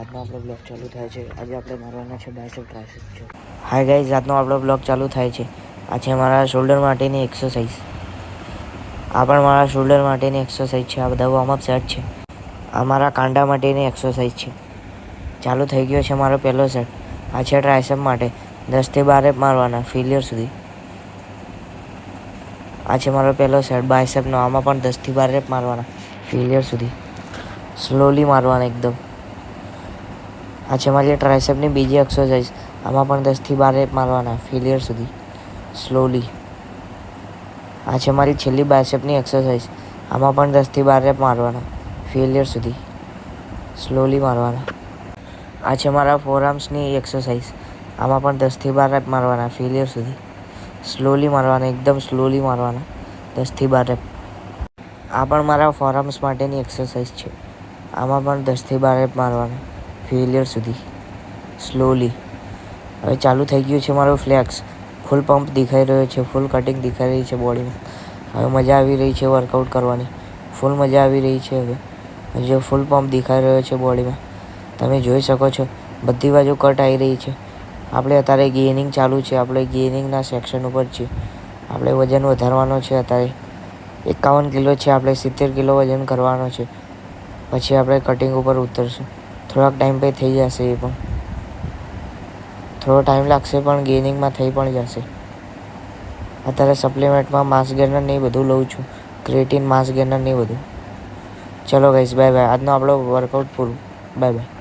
આજનો આપણો બ્લોગ ચાલુ થાય છે. આજે આપણે મારવાના છે બાયસેપ ટ્રાયસેપ છે. હાય ગાઈઝ, આજનો આપણો બ્લોગ ચાલુ થાય છે. આ છે મારા શોલ્ડર માટેની એક્સરસાઇઝ. આ પણ મારા શોલ્ડર માટેની એક્સરસાઇઝ છે. આ બધા વોર્મઅપ સેટ છે. આ મારા કાંડા માટેની એક્સરસાઇઝ છે. ચાલુ થઈ ગયો છે મારો પહેલો સેટ. આ છે ટ્રાયસેપ માટે 10 થી 12 રેપ મારવાના ફેલિયર સુધી. આ છે મારો પહેલો સેટ બાયસેપનો. આમાં પણ 10 થી 12 રેપ મારવાના ફેલિયર સુધી. સ્લોલી મારવાના એકદમ. આ છે મારી ટ્રાયસેપની બીજી એક્સરસાઇઝ. આમાં પણ 10 થી 12 રેપ મારવાના ફેલિયર સુધી સ્લોલી. આ છે મારી છેલ્લી બાયસેપની એક્સરસાઇઝ. આમાં પણ 10 થી 12 રેપ મારવાના ફેલિયર સુધી સ્લોલી મારવાના. આ છે મારા ફોરઆર્મ્સની એક્સરસાઇઝ. આમાં પણ 10 થી 12 રેપ મારવાના ફેલિયર સુધી સ્લોલી મારવાના, એકદમ સ્લોલી મારવાના 10 થી 12 રેપ. આ પણ મારા ફોરઆર્મ્સ માટેની એક્સરસાઇઝ છે. આમાં પણ 10 થી 12 રેપ મારવાના ફેલિયર સુધી સ્લોલી. હવે ચાલુ થઈ ગયું છે મારું ફ્લેક્સ. ફૂલ પંપ દેખાઈ રહ્યો છે, ફૂલ કટિંગ દેખાઈ રહી છે બોડીમાં. હવે મજા આવી રહી છે વર્કઆઉટ કરવાની. ફૂલ મજા આવી રહી છે. હવે જો ફૂલ પંપ દેખાઈ રહ્યો છે બોડીમાં, તમે જોઈ શકો છો. બધી બાજુ કટ આવી રહી છે. આપણે અત્યારે ગેઇનિંગ ચાલુ છે. આપણે ગેઇનિંગના સેક્શન ઉપર છીએ. આપણે વજન વધારવાનો છે. અત્યારે 51 કિલો છે. આપણે 70 કિલો વજન કરવાનો છે. પછી આપણે કટિંગ ઉપર ઉતરશું. થોડાક ટાઈમ પછી થઈ જશે. એ પણ થોડો ટાઈમ લાગશે, પણ ગેઇનિંગમાં થઈ પણ જશે. અત્યારે સપ્લિમેન્ટમાં માસ ગેનર ને એ બધું લઉં છું. ક્રિએટિન, માસ ગેનર ને એ બધું. ચલો ગાઈઝ, બાય બાય. આજનો આપણો વર્કઆઉટ પૂરું. Bye bye.